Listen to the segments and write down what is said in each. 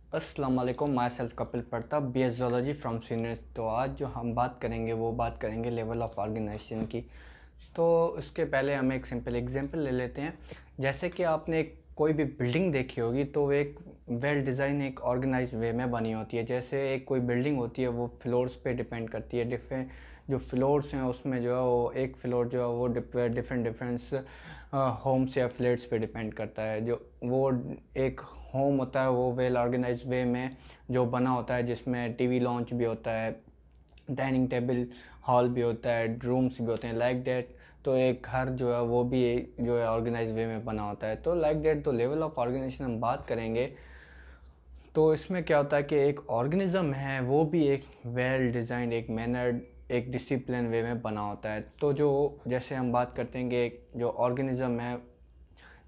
अस्सलाम वालेकुम, my self Kapil Pratap, BS zoology from seniors. तो आज जो हम बात करेंगे वो बात करेंगे लेवल ऑफ ऑर्गेनाइजेशन की। तो उसके पहले हम एक सिंपल एग्जांपल ले लेते हैं। जैसे कि आपने कोई भी बिल्डिंग देखी होगी तो वो एक वेल डिज़ाइन एक ऑर्गेनाइज वे में बनी होती है। जैसे एक कोई बिल्डिंग होती है वो फ्लोर्स पे डिपेंड करती है। डिफरेंट जो फ्लोर्स हैं उसमें जो है वो एक फ्लोर जो है वो डिफरेंट डिफरेंस होम्स या फ्लैट्स पे डिपेंड करता है। जो वो एक होम होता है वो वेल ऑर्गेनाइज वे में जो बना होता है, जिसमें टीवी लॉन्च भी होता है, डाइनिंग टेबल हॉल भी होता है, रूम्स भी होते हैं, लाइक दैट। तो एक घर जो है वो भी जो है ऑर्गेनाइज वे में बना होता है। तो लाइक दैट तो लेवल ऑफ ऑर्गेनाइजेशन हम बात करेंगे तो इसमें क्या होता है कि एक ऑर्गेनिज़म है वो भी एक वेल डिज़ाइंड, एक मैनर्ड, एक डिसिप्लिन वे में बना होता है। तो जो जैसे हम बात करते हैं कि एक जो ऑर्गेनिज़म है,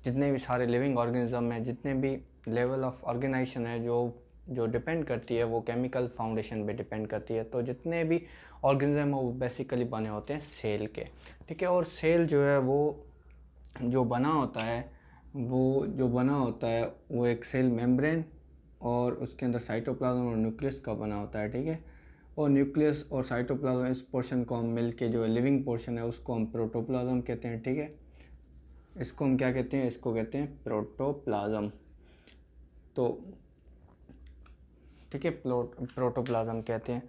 जितने भी सारे लिविंग ऑर्गेनिज़म हैं, जितने भी लेवल ऑफ ऑर्गेनाइजेशन है जो जो डिपेंड करती है वो केमिकल फाउंडेशन पे डिपेंड करती है। तो जितने भी ऑर्गेनिज़म हैं वो बेसिकली बने होते हैं सेल के, ठीक है। और सेल जो है वो जो बना होता है वो एक सेल मेम्ब्रेन और उसके अंदर साइटोप्लाज्म और न्यूक्लियस का बना होता है, ठीक है। और न्यूक्लियस और साइटोप्लाज्म इस पोर्शन को हम मिल के जो लिविंग पोर्शन है उसको हम प्रोटोप्लाज्म कहते हैं, ठीक है। इसको हम क्या कहते हैं, इसको कहते हैं प्रोटोप्लाज्म। तो ठीक है, प्रोटोप्लाज्म कहते हैं।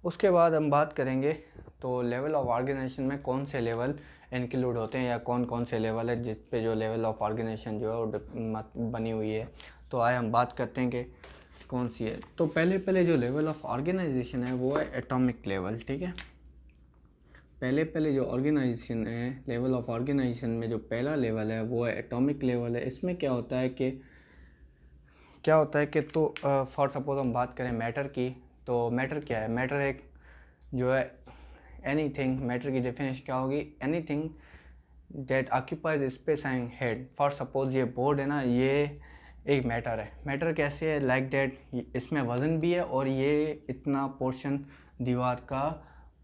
उसके बाद हम बात करेंगे तो लेवल ऑफ ऑर्गेनाइजेशन में कौन से लेवल इंक्लूड होते हैं या कौन कौन से लेवल है जिस पे जो लेवल ऑफ ऑर्गेनाइजेशन जो है वो बनी हुई है। तो आए हम बात करते हैं कि कौन सी है। तो पहले जो लेवल ऑफ ऑर्गेनाइजेशन है वो है एटॉमिक लेवल, ठीक है। पहले जो ऑर्गेनाइजेशन है, लेवल ऑफ ऑर्गेनाइजेशन में जो पहला लेवल है वो है एटॉमिक लेवल है। इसमें क्या होता है कि तो फॉर सपोज हम बात करें मैटर की, तो मैटर क्या है? मैटर एक जो है एनीथिंग, मैटर की डेफिनेशन क्या होगी? Anything that occupies space and head. For suppose ये बोर्ड है ना, ये एक मैटर है। मैटर कैसे है? लाइक दैट इसमें वज़न भी है और ये इतना पोर्शन दीवार का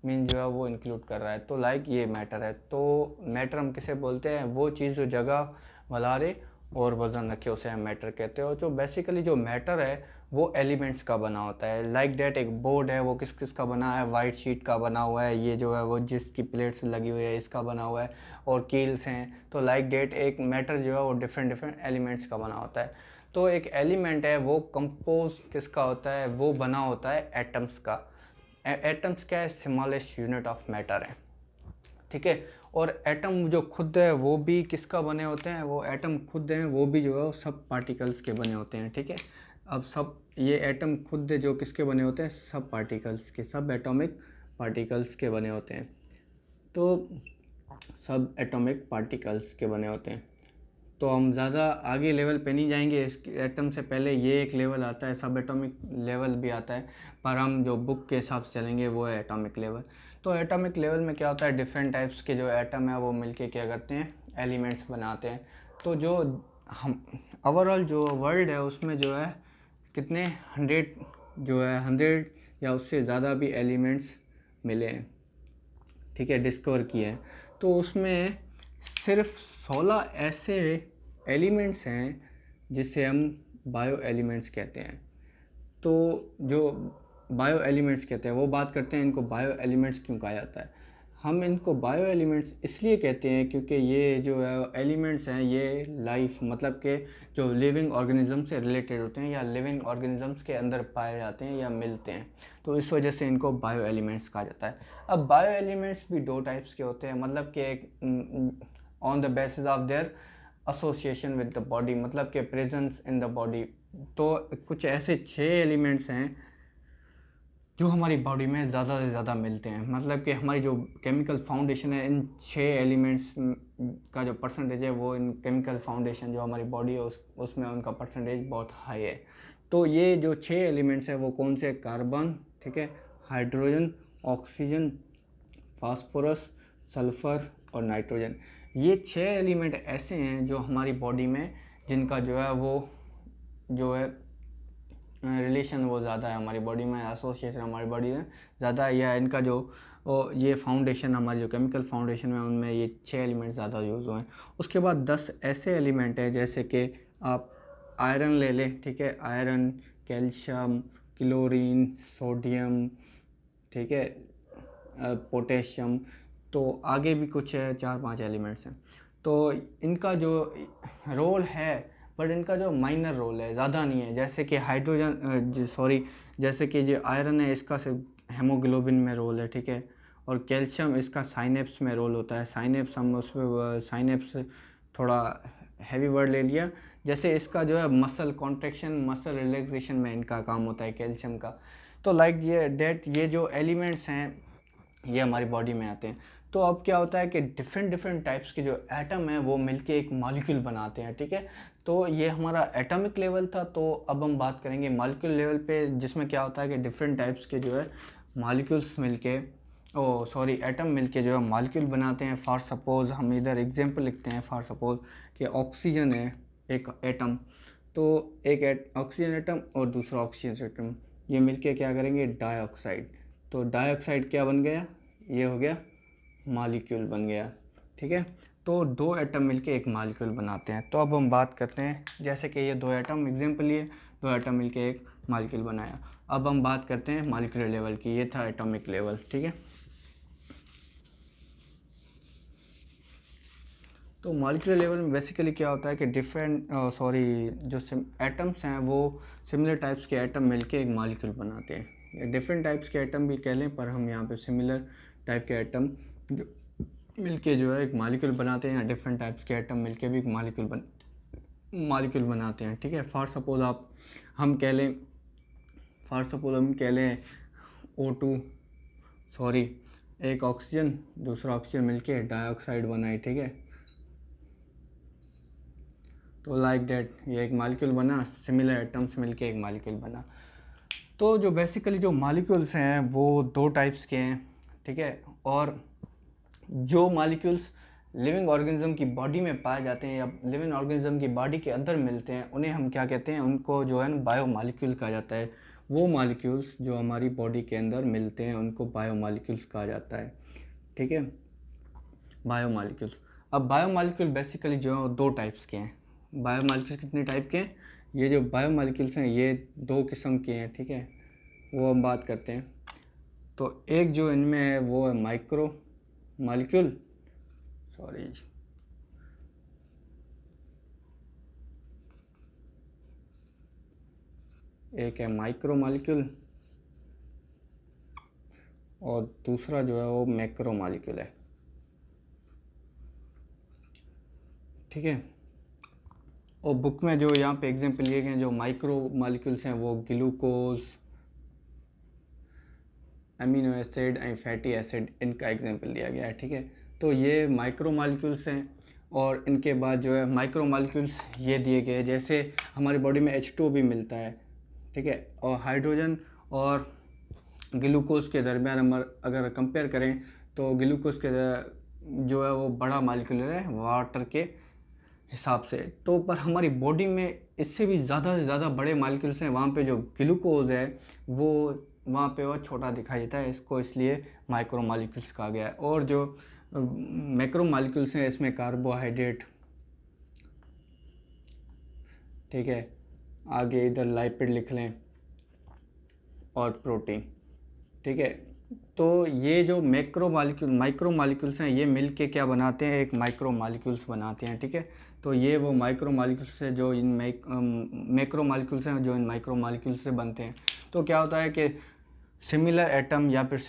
मीन जो है वो इंक्लूड कर रहा है। तो लाइक ये मैटर है। तो मैटर हम किसे बोलते हैं? वो चीज़ जो जगह वलारे और वज़न रखे उसे हम मैटर कहते हैं। और जो बेसिकली जो मैटर है वो एलिमेंट्स का बना होता है। लाइक दैट एक बोर्ड है वो किस किस का बना है? वाइट शीट का बना हुआ है, ये जो है वो जिसकी प्लेट्स लगी हुई है इसका बना हुआ है, और कील्स हैं। तो लाइक दैट एक मैटर जो है वो डिफरेंट डिफरेंट एलिमेंट्स का बना होता है। तो एक एलिमेंट है वो कंपोज किसका होता है? वो बना होता है एटम्स का। एटम्स क्या है? स्मॉलेस्ट यूनिट ऑफ मैटर है, ठीक है। और एटम जो खुद है वो भी किसका बने होते हैं? वो एटम खुद हैं वो भी जो है सब पार्टिकल्स के बने होते हैं, ठीक है। अब सब ये एटम खुद जो किसके बने होते हैं? सब पार्टिकल्स के, सब एटॉमिक पार्टिकल्स के बने होते हैं। तो सब एटॉमिक पार्टिकल्स के बने होते हैं। तो हम ज़्यादा आगे लेवल पे नहीं जाएंगे। इस एटम से पहले ये एक लेवल आता है, सब एटॉमिक लेवल भी आता है, पर हम जो बुक के हिसाब से चलेंगे वो है एटॉमिक लेवल। तो एटॉमिक लेवल में क्या होता है? डिफरेंट टाइप्स के जो एटम है वो मिलके क्या करते हैं? एलिमेंट्स बनाते हैं। तो जो हम ओवरऑल जो वर्ल्ड है उसमें जो है कितने 100 या उससे ज़्यादा भी एलिमेंट्स मिले हैं, ठीक है, डिस्कवर किए हैं। तो उसमें सिर्फ 16 ऐसे एलिमेंट्स हैं जिसे हम बायो एलिमेंट्स कहते हैं। तो जो बायो एलिमेंट्स कहते हैं वो बात करते हैं, इनको बायो एलिमेंट्स क्यों कहा जाता है? हम इनको बायो एलिमेंट्स इसलिए कहते हैं क्योंकि ये जो एलिमेंट्स हैं ये लाइफ मतलब के जो लिविंग ऑर्गेनिज्म से रिलेटेड होते हैं या लिविंग ऑर्गेनिजम्स के अंदर पाए जाते हैं या मिलते हैं। तो इस वजह से इनको बायो एलिमेंट्स कहा जाता है। अब बायो एलिमेंट्स भी दो टाइप्स के होते हैं, मतलब कि एक on the basis of their association with the body, मतलब कि प्रेजेंस इन द बॉडी। तो कुछ ऐसे 6 एलिमेंट्स हैं जो हमारी बॉडी में ज़्यादा से ज़्यादा मिलते हैं, मतलब कि हमारी जो केमिकल फाउंडेशन है इन 6 एलिमेंट्स का जो परसेंटेज है वो इन केमिकल फाउंडेशन जो हमारी बॉडी है उसमें उनका परसेंटेज बहुत हाई है। तो ये जो 6 एलिमेंट्स हैं वो कौन से? कार्बन, ठीक है, हाइड्रोजन, ऑक्सीजन, फास्फोरस, सल्फ़र और नाइट्रोजन। ये 6 एलिमेंट ऐसे हैं जो हमारी बॉडी में जिनका जो है वो जो है रिलेशन वो ज़्यादा है हमारी बॉडी में, एसोसिएशन हमारी बॉडी में ज़्यादा है, या इनका जो ये फाउंडेशन हमारी जो केमिकल फाउंडेशन है उनमें ये 6 एलिमेंट ज़्यादा यूज़ हुए हैं। उसके बाद 10 ऐसे एलिमेंट हैं जैसे कि आप आयरन ले लें, ठीक है, आयरन कैल्शियम, क्लोरीन, सोडियम, ठीक है, पोटेशियम, तो आगे भी कुछ 4-5 एलिमेंट्स हैं। तो इनका जो रोल है, बट इनका जो माइनर रोल है ज़्यादा नहीं है। जैसे कि हाइड्रोजन जैसे कि जो आयरन है इसका सिर्फ हेमोग्लोबिन में रोल है, ठीक है, और कैल्शियम इसका साइनेप्स में रोल होता है। साइनेप्स हम उस पर साइनेप्स थोड़ा हैवी वर्ड ले लिया। जैसे इसका जो है मसल कॉन्ट्रैक्शन, मसल रिलैक्सेशन में इनका काम होता है कैल्शियम का। तो लाइक ये जो एलिमेंट्स हैं ये हमारी बॉडी में आते हैं। तो अब क्या होता है कि डिफरेंट टाइप्स के जो एटम हैं वो मिलके एक मॉलिक्यूल बनाते हैं, ठीक है। तो ये हमारा एटॉमिक लेवल था। तो अब हम बात करेंगे मॉलिक्यूल लेवल पे, जिसमें क्या होता है कि डिफरेंट टाइप्स के जो है मॉलिक्यूल्स मिलके एटम मिलके जो है मॉलिक्यूल बनाते हैं। फॉर सपोज हम इधर एग्जांपल लिखते हैं, फॉर सपोज कि ऑक्सीजन है एक एटम, तो एक ऑक्सीजन एटम और दूसरा ऑक्सीजन एटम, ये मिलके क्या करेंगे, डाइऑक्साइड। तो डाइऑक्साइड क्या बन गया, ये हो गया मॉलिक्यूल बन गया, ठीक है। तो दो एटम मिलके एक मॉलिक्यूल बनाते हैं। तो अब हम बात करते हैं, जैसे कि ये दो एटम एग्जांपल लिए, दो एटम मिलके एक मॉलिक्यूल बनाया। अब हम बात करते हैं मॉलिक्यूलर लेवल की, ये था एटॉमिक लेवल, ठीक है। तो मॉलिक्यूलर लेवल में बेसिकली क्या होता है कि जो एटम्स हैं वो सिमिलर टाइप्स के एटम मिलके एक मॉलिक्यूल बनाते हैं। डिफरेंट टाइप्स के एटम भी कह लें, पर हम यहाँ पे सिमिलर टाइप के एटम जो मिलके जो है एक मॉलिक्यूल बनाते हैं, या डिफरेंट टाइप्स के एटम मिलके भी एक मॉलिक्यूल बनाते हैं, ठीक है। फॉर सपोज हम कह लें एक ऑक्सीजन दूसरा ऑक्सीजन मिलके डाइऑक्साइड बनाए, ठीक है। तो लाइक दैट ये एक मॉलिक्यूल बना, सिमिलर एटम्स मिलके एक मॉलिक्यूल बना। तो जो बेसिकली जो मॉलिक्यूल्स हैं वो दो टाइप्स के हैं, ठीक है। और जो मॉलिक्यूल्स लिविंग ऑर्गेनिज्म की बॉडी में पाए जाते हैं या लिविंग ऑर्गेनिज्म की बॉडी के अंदर मिलते हैं, उन्हें हम क्या कहते हैं, उनको जो है ना बायोमॉलिक्यूल कहा जाता है। वो मॉलिक्यूल्स जो हमारी बॉडी के अंदर मिलते हैं उनको बायोमॉलिक्यूल्स कहा जाता है, ठीक है, बायोमॉलिक्यूल्स। अब बायोमॉलिक्यूल बेसिकली जो है दो टाइप्स के हैं। बायोमॉलिक्यूल्स कितने टाइप के हैं, ये जो बायोमॉलिक्यूल्स हैं ये दो किस्म के हैं, ठीक है, वो हम बात करते हैं। तो एक जो इनमें है वो है माइक्रो मॉलिक्यूल, एक है माइक्रो मॉलिक्यूल और दूसरा जो है वो मैक्रो मॉलिक्यूल है, ठीक है। और बुक में जो यहाँ पे एग्जांपल लिए गए हैं जो माइक्रो मॉलिक्यूल्स हैं वो glucose, amino acid and fatty acid, इनका एग्जांपल दिया गया है, ठीक है। तो ये माइक्रो मॉलिक्यूल्स हैं। और इनके बाद जो है माइक्रो मॉलिक्यूल्स ये दिए गए, जैसे हमारी बॉडी में H2O भी मिलता है, ठीक है। और हाइड्रोजन और ग्लूकोज के दरमियान हम अगर कंपेयर करें तो ग्लूकोज के जो है वो बड़ा मॉलिक्यूल है वाटर के हिसाब से। तो पर हमारी बॉडी में इससे भी ज़्यादा से ज़्यादा बड़े मॉलिक्यूल्स हैं, वहाँ पे जो ग्लूकोज है वो वहाँ पे वो छोटा दिखाई देता है, इसको इसलिए माइक्रो मॉलिक्यूल्स कहा गया है। और जो मैक्रो मॉलिक्यूल्स हैं इसमें कार्बोहाइड्रेट, ठीक है, आगे इधर लाइपिड लिख लें और प्रोटीन, ठीक है। तो ये जो माइक्रो मॉलिक्यूल्स हैं ये मिलके क्या बनाते हैं, एक माइक्रो मॉलिक्यूल्स बनाते हैं, ठीक है। तो ये वो माइक्रो मॉलिक्यूल्स है जो इन मैक्रो मॉलिक्यूल्स हैं जो इन माइक्रो मॉलिक्यूल्स से बनते हैं। तो क्या होता है कि सिमिलर एटम या फिर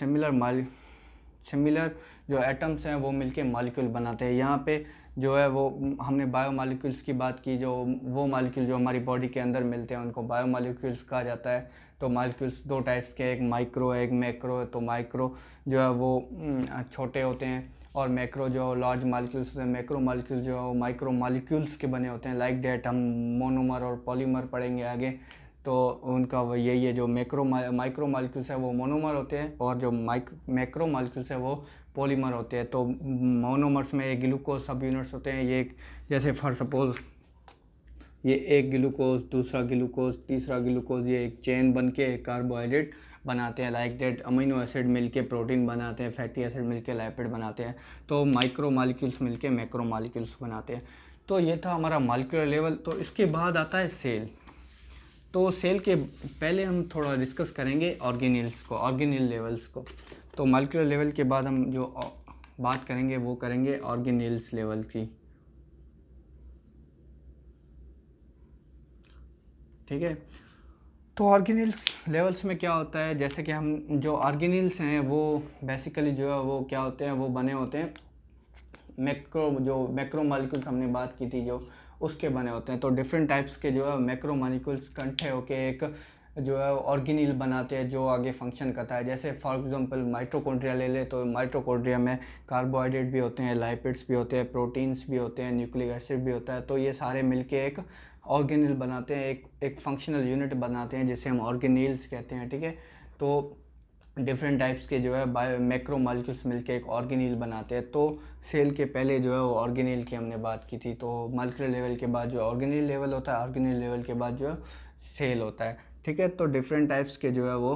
सिमिलर जो एटम्स हैं वो मिलके मॉलिक्यूल बनाते हैं। यहाँ पे जो है वो हमने बायोमॉलिक्यूल्स की बात की, जो वो मॉलिक्यूल जो हमारी बॉडी के अंदर मिलते हैं उनको बायोमॉलिक्यूल्स कहा जाता है। तो मॉलिक्यूल्स दो टाइप्स के, एक माइक्रो है एक मैक्रो है। तो माइक्रो जो है वो छोटे होते हैं और मैक्रो जो लार्ज मॉलिक्यूल्स होते हैं। मैक्रो मॉलिक्यूल्स जो है वो माइक्रो मॉलिक्यूल्स के बने होते हैं। लाइक दैट हम मोनोमर और पॉलीमर पढ़ेंगे आगे, तो उनका वो यही है, जो माइक्रो मॉलिक्यूल्स है वो मोनोमर होते हैं और जो मैक्रो मॉलिक्यूल्स है वो पॉलीमर होते हैं। तो मोनोमर्स में एक ग्लूकोज सब यूनिट्स होते हैं, ये जैसे फॉर सपोज ये एक ग्लूकोज दूसरा ग्लूकोज तीसरा ग्लूकोज, ये एक चेन बन के कार्बोहाइड्रेट बनाते हैं। लाइक दैट अमीनो एसिड मिलके प्रोटीन बनाते हैं, फैटी एसिड मिलके लाइपिड बनाते हैं। तो माइक्रो मॉलिक्यूल्स मिलके मैक्रो मॉलिक्यूल्स बनाते हैं। तो ये था हमारा मॉलिक्यूलर लेवल। तो इसके बाद आता है सेल। तो सेल के पहले हम थोड़ा डिस्कस करेंगे ऑर्गेनेल्स को, ऑर्गेनेल लेवल्स को। तो मॉलिक्यूलर लेवल के बाद हम जो बात करेंगे वो करेंगे ऑर्गेनेल्स लेवल की, ठीक है। तो ऑर्गेनेल्स लेवल्स में क्या होता है, जैसे कि हम जो ऑर्गेनेल्स हैं वो बेसिकली जो है वो क्या होते हैं, वो बने होते हैं मैक्रो मॉलिक्यूल्स हमने बात की थी जो, उसके बने होते हैं। तो डिफरेंट टाइप्स के जो है मैक्रो मॉलिक्यूल्स इकट्ठे होकर एक जो है ऑर्गेनेल बनाते हैं जो आगे फंक्शन करता है। जैसे फॉर एग्जांपल माइटोकॉन्ड्रिया ले ले, तो माइटोकॉन्ड्रिया में कार्बोहाइड्रेट भी होते हैं, लाइपिड्स भी होते हैं, प्रोटीन्स भी होते हैं, न्यूक्लिक एसिड भी होता है। तो ये सारे मिलके एक ऑर्गेनेल बनाते हैं, एक फंक्शनल यूनिट बनाते हैं जिसे हम ऑर्गेनेल्स कहते हैं, ठीक है। तो डिफरेंट टाइप्स के जो है मैक्रो मॉलिक्यूल्स मिलके एक ऑर्गेनेल बनाते हैं। तो सेल के पहले जो है वो ऑर्गेनेल की हमने बात की थी। तो मॉलिक्यूलर लेवल के बाद जो ऑर्गेनेल लेवल होता है, ऑर्गेनेल लेवल के बाद जो है सेल होता है, ठीक है। तो डिफरेंट टाइप्स के जो है वो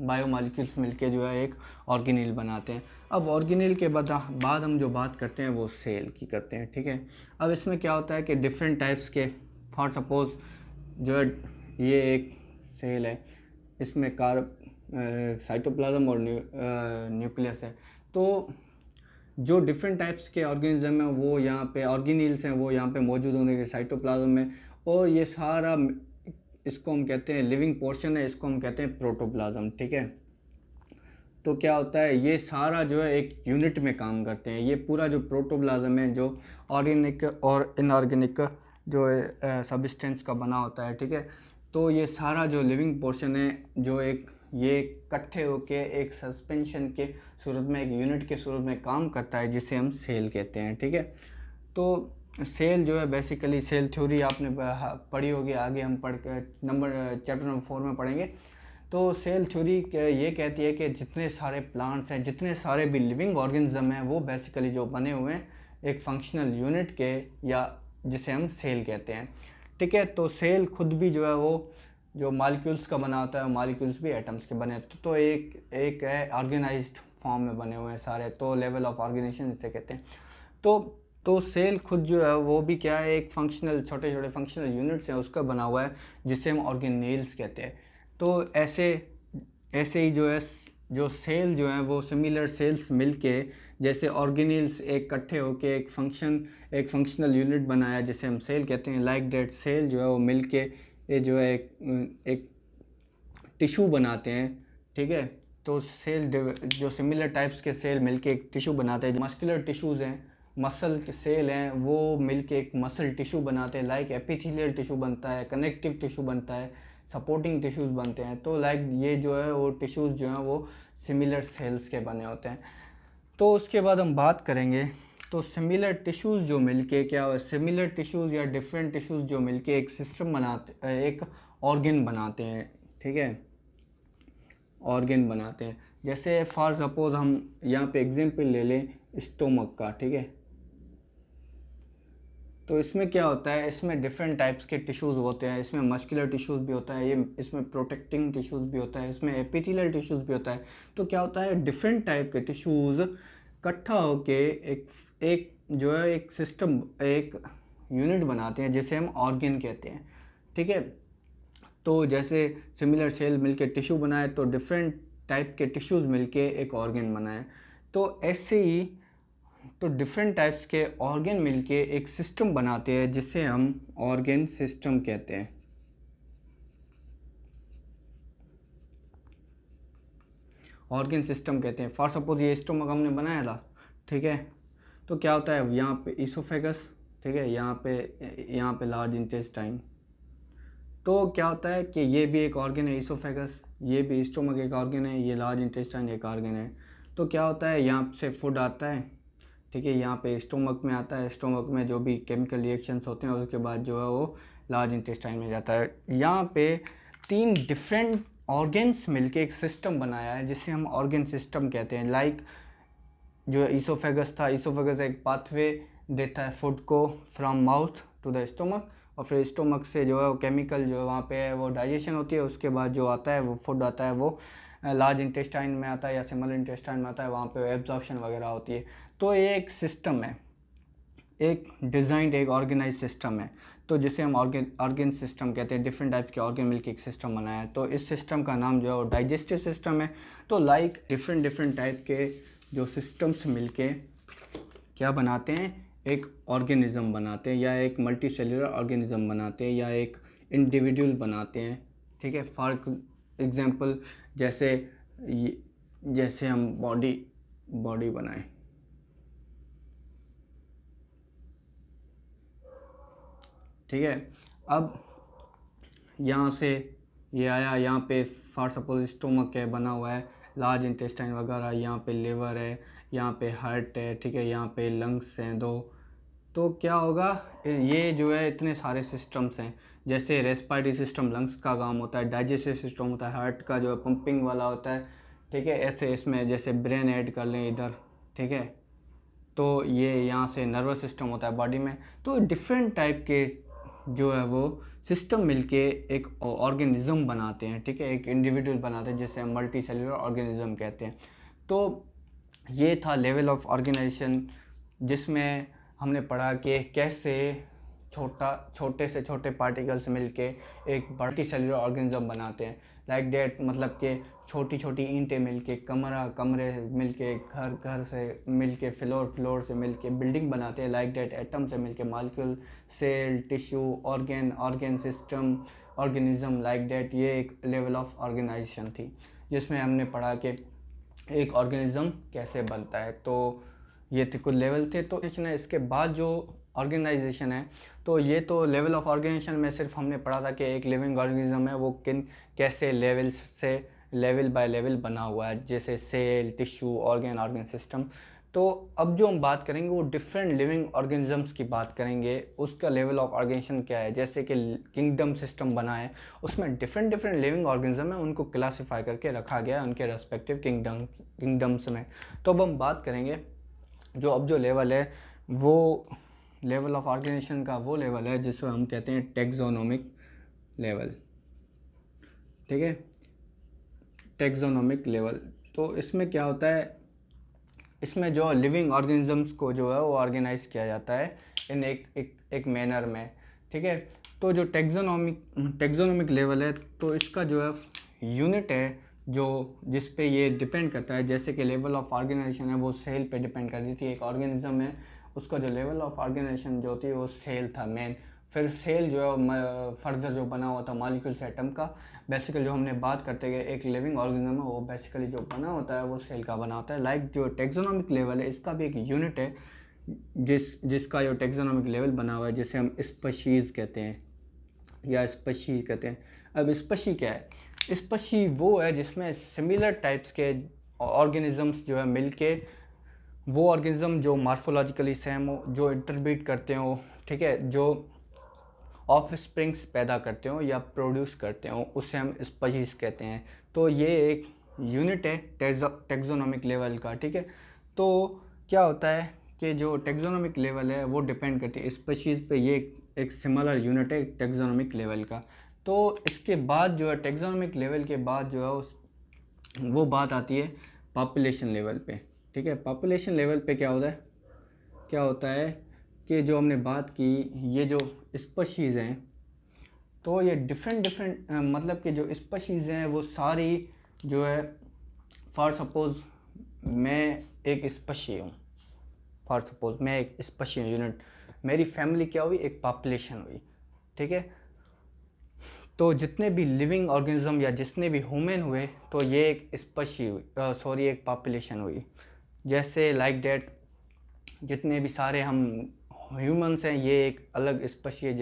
बायोमॉलिक्यूल्स मिलके जो है एक ऑर्गेनेल बनाते हैं। अब ऑर्गेनेल के बाद हम जो बात करते हैं वो सेल की करते हैं, ठीक है। अब इसमें क्या होता है कि डिफरेंट टाइप्स के, फॉर सपोज जो है ये एक सेल है, इसमें साइटोप्लाज्म और न्यूक्लियस है। तो जो डिफरेंट टाइप्स के ऑर्गेनिज्म हैं वो यहाँ पे ऑर्गेनेल्स हैं वो यहाँ पे मौजूद होंगे कि साइटोप्लाज्म में, और ये सारा इसको हम कहते हैं लिविंग पोर्शन है, इसको हम कहते हैं प्रोटोप्लाज्म, ठीक है। तो क्या होता है, ये सारा जो है एक यूनिट में काम करते हैं। ये पूरा जो प्रोटोप्लाज्म है जो ऑर्गेनिक और इनऑर्गेनिक जो सब्सटेंस का बना होता है, ठीक है। तो ये सारा जो लिविंग पोर्शन है जो ये इकट्ठे होके एक सस्पेंशन के सूरत में, एक यूनिट के सूरत में काम करता है जिसे हम सेल कहते हैं, ठीक है। तो सेल जो है बेसिकली सेल थ्योरी आपने पढ़ी होगी, आगे हम चैप्टर नंबर 4 में पढ़ेंगे। तो सेल थ्योरी ये कहती है कि जितने सारे प्लांट्स हैं, जितने सारे भी लिविंग ऑर्गेनिज्म हैं वो बेसिकली जो बने हुए हैं एक फंक्शनल यूनिट के, या जिसे हम सेल कहते हैं, ठीक है। तो सेल खुद भी जो है वो जो मॉलिक्यूल्स का बना होता है, मॉलिक्यूल्स भी एटम्स के बने होते हैं। तो एक है ऑर्गेनाइज्ड फॉर्म में बने हुए हैं सारे, तो लेवल ऑफ ऑर्गेनाइजेशन इसे कहते हैं। तो सेल खुद जो है वो भी क्या है, एक फंक्शनल छोटे छोटे फंक्शनल यूनिट्स हैं उसका बना हुआ है जिसे हम ऑर्गेनेल्स कहते हैं। तो ऐसे ही जो है जो सेल जो है वो सिमिलर सेल्स मिलके जैसे ऑर्गेनेल्स एक इकट्ठे होके एक फंक्शनल यूनिट बनाया जिसे हम सेल कहते हैं। लाइक दैट सेल जो है वो मिलके ये जो है एक टिश्यू बनाते हैं, ठीक है। तो सेल जो सिमिलर टाइप्स के सेल मिलके एक टिश्यू बनाते हैं। मस्कुलर टिश्यूज़ हैं, मसल के सेल हैं, वो मिलके एक मसल टिश्यू बनाते हैं। लाइक एपिथेलियल टिश्यू बनता है, कनेक्टिव टिश्यू बनता है, सपोर्टिंग टिश्यूज़ बनते हैं। तो लाइक ये जो है वो टिश्यूज़ जो हैं वो सिमिलर सेल्स के बने होते हैं। तो उसके बाद हम बात करेंगे तो सिमिलर टिश्यूज़ जो मिलके क्या हो, सिमिलर टिश्यूज़ या डिफरेंट टिश्यूज़ जो मिलके एक सिस्टम बनाते, एक ऑर्गन बनाते हैं, ठीक है, ऑर्गन बनाते हैं। जैसे फॉर सपोज हम यहाँ पे एग्जांपल ले लें स्टोमक का, ठीक है। तो इसमें क्या होता है, इसमें डिफरेंट टाइप्स के टिश्यूज़ होते हैं। इसमें मस्कुलर टिश्यूज़ भी होता है, इसमें प्रोटेक्टिंग टिश्यूज़ भी होता है, इसमें एपिथेलियल टिश्यूज़ भी होता है। तो क्या होता है, डिफरेंट टाइप के टिश्यूज़ इकट्ठा होके एक जो है एक सिस्टम, एक यूनिट बनाते हैं जिसे हम ऑर्गन कहते हैं, ठीक है। तो जैसे सिमिलर सेल मिलके टिश्यू बनाए तो डिफरेंट टाइप के टिश्यूज़ मिलके एक ऑर्गन बनाए। तो ऐसे ही तो डिफरेंट टाइप्स के ऑर्गन मिलके एक सिस्टम बनाते हैं जिसे हम ऑर्गन सिस्टम कहते हैं। ऑर्गन सिस्टम कहते हैं। फॉर सपोज ये स्टोमक हमने बनाया था, ठीक है। तो क्या होता है, यहाँ पे ईसोफेगस, ठीक है, यहाँ पे लार्ज इंटेस्टाइन। तो क्या होता है कि ये भी एक ऑर्गन है ईसोफेगस, ये भी स्टोमक एक ऑर्गन है, ये लार्ज इंटेस्टाइन एक ऑर्गन है। तो क्या होता है, यहाँ से फूड आता है, ठीक है, यहाँ पे स्टोमक में आता है, स्टोमक में जो भी केमिकल रिएक्शंस होते हैं उसके बाद जो है वो लार्ज इंटेस्टाइन में जाता है। यहाँ पे 3 डिफरेंट ऑर्गन्स मिलके एक सिस्टम बनाया है जिसे हम ऑर्गन सिस्टम कहते हैं। लाइक जो ईसोफेगस था, ईसोफेगस एक पाथवे देता है फूड को from mouth to the stomach, और फिर स्टोमक से जो है वो केमिकल जो वहाँ पे है वो डाइजेशन होती है, उसके बाद जो आता है वो फूड आता है वो लार्ज इंटेस्टाइन में आता है या स्मॉल इंटेस्टाइन में आता है, वहाँ पे एब्जॉर्प्शन वगैरह होती है। तो ये एक सिस्टम है, एक डिज़ाइंड एक ऑर्गेनाइज सिस्टम है। तो जिसे हम ऑर्गन सिस्टम कहते हैं। डिफरेंट टाइप के ऑर्गन मिलके एक सिस्टम बनाया है, तो इस सिस्टम का नाम जो है वो डाइजेस्टिव सिस्टम है। तो लाइक डिफरेंट टाइप के जो सिस्टम्स मिलके क्या बनाते हैं, एक ऑर्गेनिज्म बनाते हैं, या एक मल्टी सेल्यूलर ऑर्गेनिज्म बनाते हैं, या एक इंडिविजुअल बनाते हैं। ठीक है, फॉर एग्जांपल जैसे हम बॉडी बनाएं, ठीक है। अब यहाँ से ये आया, यहाँ पे फॉर सपोज स्टोमक है बना हुआ है, लार्ज इंटेस्टाइन वगैरह, यहाँ पे लिवर है, यहाँ पे हार्ट है, ठीक है, यहाँ पे लंग्स हैं 2। तो क्या होगा, ये जो है इतने सारे सिस्टम्स हैं। जैसे रेस्पिरेटरी सिस्टम लंग्स का काम होता है, डाइजेस्टिव सिस्टम होता है, हार्ट का जो है पंपिंग वाला होता है, ठीक है। ऐसे इसमें जैसे ब्रेन ऐड कर लें इधर, ठीक है, तो ये यहाँ से नर्वस सिस्टम होता है बॉडी में। तो डिफरेंट टाइप के जो है वो सिस्टम मिलके एक ऑर्गेनिज्म बनाते हैं, ठीक है, एक इंडिविजुअल बनाते हैं, जिसे हम मल्टी सेल्यूलर ऑर्गेनिज्म कहते हैं। तो ये था लेवल ऑफ ऑर्गेनाइजेशन, जिसमें हमने पढ़ा कि कैसे छोटे से छोटे पार्टिकल्स मिलके एक मल्टी सेल्यूलर ऑर्गेनिज्म बनाते हैं। लाइक डेट, मतलब कि छोटी छोटी ईंटें मिलके कमरे मिलके, घर से मिलके, फ्लोर से मिलके बिल्डिंग बनाते हैं। लाइक डेट एटम से मिलके molecule, cell, tissue, organ system, organism, like that. ये एक लेवल ऑफ ऑर्गेनाइजेशन थी, जिसमें हमने पढ़ा कि एक ऑर्गेनिज्म कैसे बनता है। तो ये थे कुछ लेवल थे। तो इसके बाद जो ऑर्गेनाइजेशन है, तो ये तो लेवल ऑफ ऑर्गेनाइजेशन में सिर्फ हमने पढ़ा था कि एक लिविंग ऑर्गेनिज्म है वो कैसे लेवल्स से लेवल बाय लेवल बना हुआ है, जैसे सेल, टिश्यू, ऑर्गन सिस्टम। तो अब जो हम बात करेंगे वो डिफरेंट लिविंग ऑर्गेनिजम्स की बात करेंगे, उसका लेवल ऑफ ऑर्गेनाइजेशन क्या है। जैसे कि किंगडम सिस्टम बना है, उसमें डिफरेंट लिविंग ऑर्गेनिज्म है, उनको क्लासीफाई करके रखा गया है उनके रेस्पेक्टिव किंगडम्स में। तो अब हम बात करेंगे जो लेवल है, वो लेवल ऑफ ऑर्गेनाइजेशन का वो लेवल है जिसको हम कहते हैं टैक्सोनॉमिक लेवल, ठीक है, टैक्सोनॉमिक लेवल। तो इसमें क्या होता है, इसमें जो लिविंग ऑर्गेनिजम्स को जो है वो ऑर्गेनाइज किया जाता है इन एक मैनर में, ठीक है। तो जो टैक्सोनॉमिक लेवल है, तो इसका जो है यूनिट है जो जिस पे ये डिपेंड करता है। जैसे कि लेवल ऑफ ऑर्गेनाइजेशन है वो सेल पे डिपेंड करती थी। एक ऑर्गेनिज्म है, उसका जो लेवल ऑफ ऑर्गेनाइजेशन जो होती है वो सेल था मेन। फिर सेल जो है फर्दर जो बना हुआ था मॉलिक्यूल्स एटम का। बेसिकली जो हमने बात करते गए एक लिविंग ऑर्गेनिज्म है वो बेसिकली जो बना होता है वो सेल का बना होता है। लाइक जो टैक्सोनॉमिक लेवल है, इसका भी एक यूनिट है जिसका जो टैक्सोनॉमिक लेवल बना हुआ है, जिसे हम स्पीशीज़ कहते हैं या स्पीशी कहते हैं। अब स्पीशी क्या है, स्पीशी वो है जिसमें सिमिलर टाइप्स के ऑर्गेनिजम्स जो है मिलके, वो ऑर्गेनिज्म जो मार्फोलॉजिकली सेम हो, जो इंटरब्रीड करते हो, ठीक है, जो ऑफ स्प्रिंग्स पैदा करते हो या प्रोड्यूस करते हो, उससे हम स्पीशीज़ कहते हैं। तो ये एक यूनिट है टैक्सोनॉमिक लेवल का, ठीक है। तो क्या होता है कि जो टैक्सोनॉमिक लेवल है वो डिपेंड करती है स्पीशीज़ पे। ये एक सिमिलर यूनिट है टैक्सोनॉमिक लेवल का। तो इसके बाद जो है टैक्सोनॉमिक लेवल के बाद जो है वो बात आती है पॉपुलेशन लेवल पे, ठीक है। पॉपुलेशन लेवल पे क्या होता है कि जो हमने बात की, ये जो स्पीशीज़ हैं, तो ये डिफरेंट मतलब कि जो स्पीशीज़ हैं वो सारी जो है, फॉर सपोज़ मैं एक स्पीशी हूँ, फॉर सपोज़ मैं एक स्पीशी यूनिट, मेरी फैमिली क्या हुई, एक पॉपुलेशन हुई, ठीक है। तो जितने भी लिविंग ऑर्गेनिज्म या जितने भी ह्यूमन हुए, तो ये एक स्पीशी हुई, एक पॉपुलेशन हुई। जैसे लाइक डेट जितने भी सारे हम ह्यूमंस हैं, ये एक अलग स्पीशी है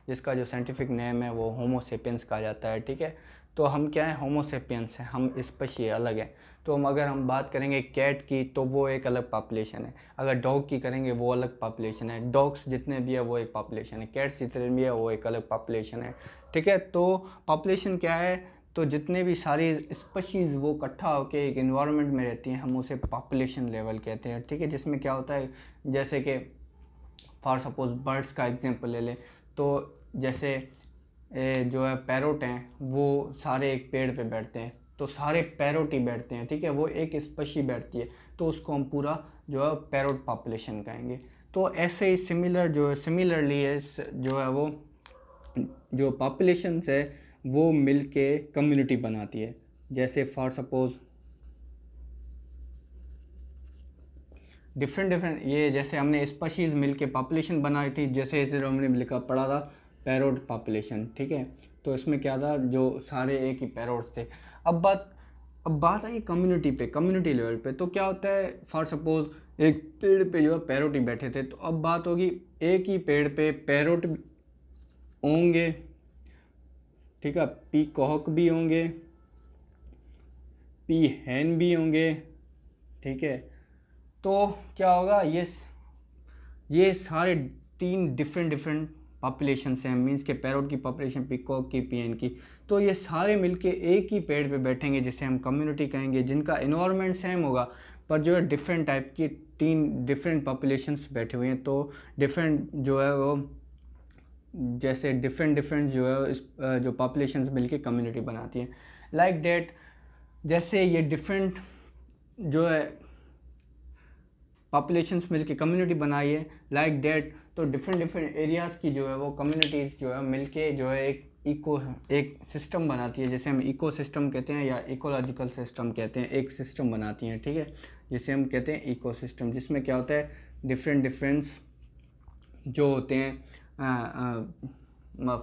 जिसका जो साइंटिफिक नेम है वो होमो सेपियंस कहा जाता है, ठीक है। तो हम क्या है, होमो सेपियंस हैं, हम स्पीशी अलग है। तो अगर हम बात करेंगे कैट की, तो वो एक अलग पॉपुलेशन है। अगर डॉग की करेंगे वो अलग पॉपुलेशन है। डॉग्स जितने भी है वो एक पॉपुलेशन है। कैट्स जितने भी है वो एक अलग पॉपुलेशन है, ठीक है। तो पॉपुलेशन क्या है, तो जितने भी सारी स्पीशीज़ वो इकट्ठा होकर एक इन्वायरमेंट में रहती हैं, हम उसे पॉपुलेशन लेवल कहते हैं, ठीक है। जिसमें क्या होता है, जैसे कि फॉर सपोज बर्ड्स का एग्जांपल ले लें, तो जैसे जो है पैरोट हैं, वो सारे एक पेड़ पे बैठते हैं, तो सारे पैरोट ही बैठते हैं, ठीक है। वो एक स्पीशी बैठती है, तो उसको हम पूरा जो है पैरोट पॉपुलेशन कहेंगे। तो ऐसे ही सिमिलरली जो है वो जो पॉपुलेशंस है वो मिल के कम्युनिटी बनाती है। जैसे फॉर सपोज डिफरेंट ये जैसे हमने स्पीशीज़ मिल के पॉपुलेशन बनाई थी, जैसे इधर हमने लिखा पढ़ा था पैरोट पॉपुलेशन, ठीक है। तो इसमें क्या था, जो सारे एक ही पैरोट थे। अब बात आई कम्युनिटी पे, कम्युनिटी लेवल पे। तो क्या होता है, फॉर सपोज एक पेड़ पे जो है पैरोट ही बैठे थे, तो अब बात होगी एक ही पेड़ पे पैरोट होंगे, ठीक है, पीकॉक भी होंगे, पी हैन भी होंगे, ठीक है। तो क्या होगा, ये सारे 3 डिफरेंट पॉपुलेशन हैं, मीन्स के पैरोट की पॉपुलेशन, पीकॉक की, पीएन की। तो ये सारे मिलके एक ही पेड़ पे बैठेंगे, जिसे हम कम्युनिटी कहेंगे, जिनका इन्वायरमेंट सेम होगा, पर जो है डिफरेंट टाइप की 3 डिफरेंट पॉपुलेशंस बैठे हुए हैं। तो डिफरेंट जो है वो जैसे डिफरेंट जो है जो पॉपुलेशंस मिलके कम्युनिटी बनाती हैं, लाइक डेट। जैसे ये डिफरेंट जो है पॉपुलेशंस मिलके कम्युनिटी बनाई है, लाइक डेट। तो डिफरेंट एरियाज़ की जो है वो कम्युनिटीज़ जो है मिलके जो है एक सिस्टम बनाती है, जैसे हम इको सिस्टम कहते हैं या इकोलॉजिकल सिस्टम कहते हैं, एक सिस्टम बनाती हैं, ठीक है, जिसे हम कहते हैं इको सिस्टम। जिसमें क्या होता है, डिफरेंट जो होते हैं,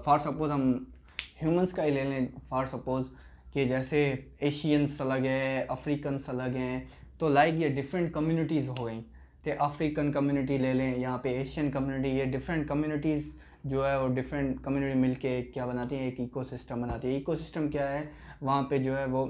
फॉर सपोज हम ह्यूमंस का ही ले लें, फॉर सपोज कि जैसे एशियंस अलग है, अफ्रीकन्स अलग हैं। तो लाइक ये डिफरेंट कम्युनिटीज़ हो गई, तो अफ्रीकन कम्युनिटी ले लें, यहाँ पे एशियन कम्युनिटी, ये डिफरेंट कम्युनिटीज़ जो है वो डिफरेंट कम्युनिटी मिलके क्या बनाती है, एक इकोसिस्टम बनाती है। इकोसिस्टम क्या है, वहाँ पे जो है वो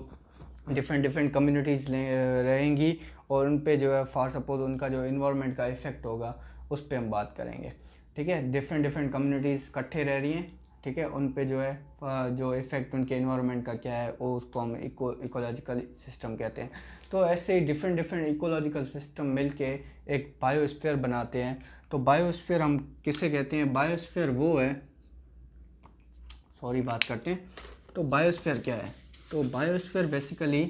डिफरेंट कम्युनिटीज़ रहेंगी, और उन पे जो है फॉर सपोज उनका जो इन्वायरमेंट का इफ़ेक्ट होगा उस पर हम बात करेंगे, ठीक है। डिफरेंट कम्युनिटीज़ इकट्ठे रह रही हैं, ठीक है, उन पे जो है जो इफ़ेक्ट उनके इन्वायरमेंट का क्या है, वो उसको हम इकोलॉजिकल सिस्टम कहते हैं। तो ऐसे ही डिफरेंट इकोलॉजिकल सिस्टम मिलके एक बायोस्फीयर बनाते हैं। तो बायोस्फीयर हम किसे कहते हैं, बायोस्फीयर वो है, सॉरी बात करते हैं। तो बायोस्फीयर क्या है, तो बायोस्फीयर बेसिकली,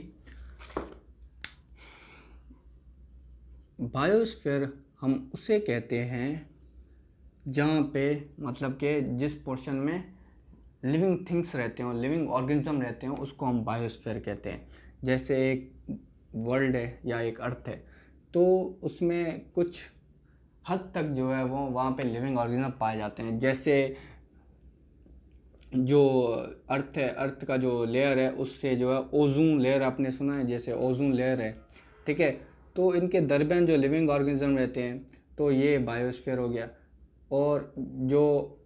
बायोस्फीयर हम उसे कहते हैं जहाँ पे मतलब कि जिस पोर्शन में लिविंग थिंग्स रहते हो, लिविंग ऑर्गेनिज्म रहते हैं, उसको हम बायोस्फीयर कहते हैं। जैसे एक वर्ल्ड है या एक अर्थ है, तो उसमें कुछ हद तक जो है वो वहाँ पे लिविंग ऑर्गेनिज्म पाए जाते हैं। जैसे जो अर्थ है, अर्थ का जो लेयर है, उससे जो है ओजोन लेयर आपने सुना है, जैसे ओजोन लेयर है, ठीक है। तो इनके दरमियान जो लिविंग ऑर्गेनिज्म रहते हैं, तो ये बायोस्फीयर हो गया। और जो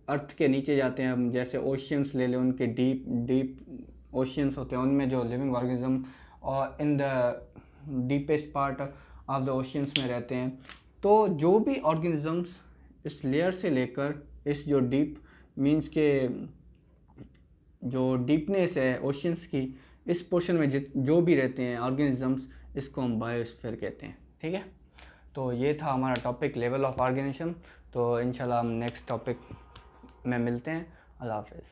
अर्थ के नीचे जाते हैं हम, जैसे ओशियंस ले लें, उनके डीप ओशियंस होते हैं, उनमें जो लिविंग ऑर्गेनिज्म और in the deepest part of the oceans में रहते हैं। तो जो भी ऑर्गेनिजम्स इस लेयर से लेकर इस जो डीप मीन्स के जो डीपनेस है ओशियंस की, इस पोर्शन में जो भी रहते हैं ऑर्गेनिजम्स, इसको हम बायोस्फीयर कहते हैं, ठीक है। तो ये था हमारा टॉपिक लेवल ऑफ ऑर्गेनिज्म। तो इंशाल्लाह हम नेक्स्ट टॉपिक में मिलते हैं। अल्लाह हाफ़िज़।